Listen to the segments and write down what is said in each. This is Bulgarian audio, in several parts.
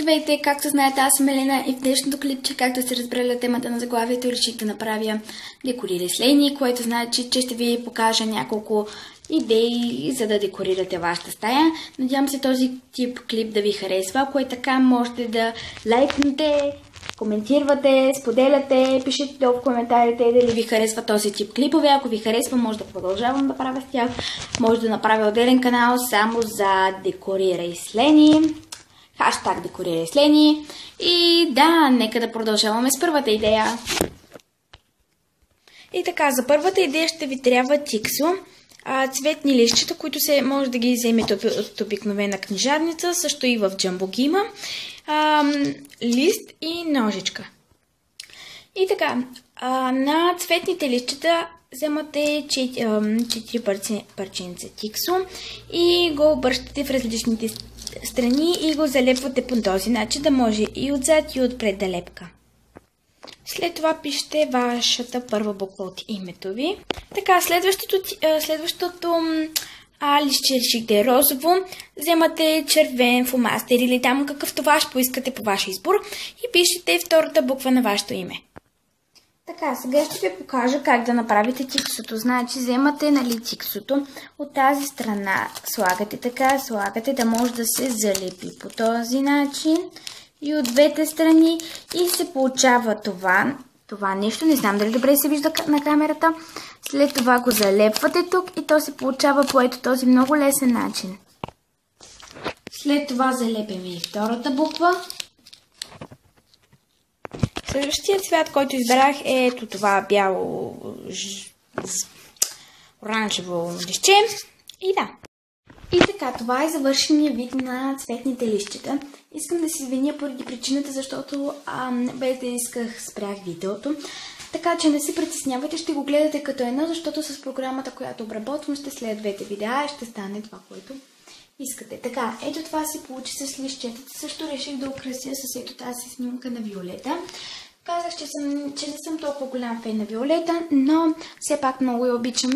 Здравейте, както знаете, аз съм Елена и в днешното клипче, както сте разбрали темата на заглавието, реших да направя декорирай с Лени, което значи, че ще ви покажа няколко идеи, за да декорирате вашата стая. Надявам се този тип клип да ви харесва. Ако е така, можете да лайкнете, коментирате, споделяте, пишете долу в коментарите дали ви харесва този тип клипове. Ако ви харесва, може да продължавам да правя с тях. Може да направя отделен канал само за декорирай с Лени. Хаштаг декорирай с Лени. И да, нека да продължаваме с първата идея. И така, за първата идея ще ви трябва тиксо. Цветни листчета, които може да ги вземете от обикновена книжарница, също и в Джамбо ги има. Лист и ножичка. И така, на цветните листчета вземате 4 парченца тиксо и го обръщате в различните страни и го залепвате по този начин, да може и отзад и отпред да лепка. След това пишете вашата първа буква от името ви. Така, следващото листче решихте розово, вземате червен фломастер или там какъвто ваш поискате по ваш избор и пишете втората буква на вашето име. Така, сега ще ви покажа как да направите тиксото. Значи, вземате тиксото от тази страна, слагате да може да се залепи по този начин и от двете страни и се получава това нещо. Не знам дали добре се вижда на камерата. След това го залепвате тук и то се получава по ето този много лесен начин. След това залепяме и втората буква. Следващия цвят, който избрах е ето това бяло оранжево листче. И да. И така, това е завършения вид на цветните листчета. Искам да се извиня поради причината, защото без да исках спрях видеото. Така че не се притеснявайте, ще го гледате като едно, защото с програмата, която обработвам, ще след двете видеа и ще стане това, което искате. Така, ето това се получи с листчетата. Също реших да украся с ето тази снимка на Виолета. Казах, че не съм толкова голям фен на Виолета, но все пак много я обичам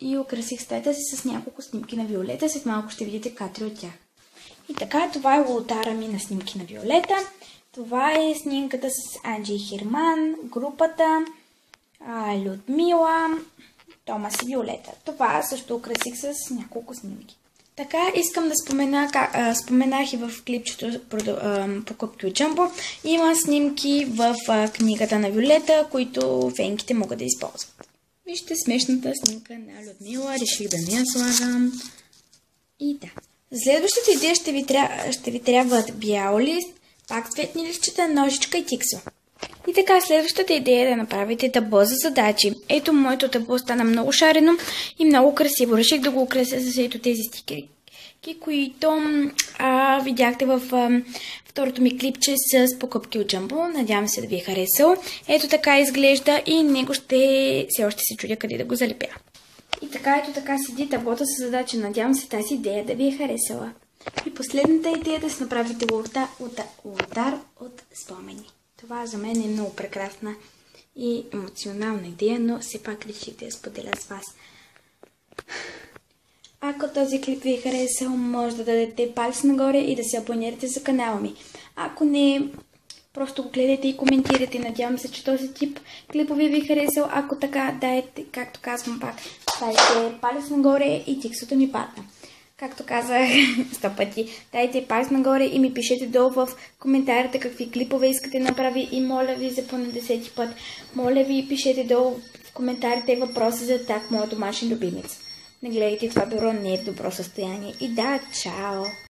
и украсих стаята си с няколко снимки на Виолета. След малко ще видите кадри от тях. И така, това е лотара ми на снимки на Виолета. Това е снимката с Анджи и Херман, групата, Людмила, Томас и Виолета. Това също украсих с няколко снимки. Така, искам да споменах и в клипчето покупки от Джамбо. Има снимки в книгата на Виолета, които фенките могат да използват. Вижте смешната снимка на Людмила. Реших да не я слагам. И да. За следващата идея ще ви трябват бял лист, пак цветни листчета, ножичка и тиксо. И така, следващата идея е да направите табло за задачи. Ето, моето табло стана много шарено и много красиво. Реших да го украся с ето тези стикери, които видяхте в второто ми клипче с покупки от Джамбо. Надявам се да ви е харесал. Ето така изглежда и него все още се чудя къде да го залепя. И така, ето така седи таблото с задача. Надявам се тази идея да ви е харесала. И последната идея е да си направите лотар от спомени. Това за мен е много прекрасна и емоционална идея, но все пак реших да я споделя с вас. Ако този клип ви е харесал, може да дадете палец нагоре и да се абонирате за канала ми. Ако не, просто го гледайте и коментирайте. Надявам се, че този тип клипове ви е харесал. Ако така, дайте, както казвам пак, дайте палец нагоре и тиксото ми падна. Както казах 100 пъти, дайте палец нагоре и ми пишете долу в коментарите какви клипове искате да направи и моля ви за поне 10 път. Моля ви пишете долу в коментарите въпроси за так моят домашен любимец. Не гледайте това бюро, не е в добро състояние. И да, чао!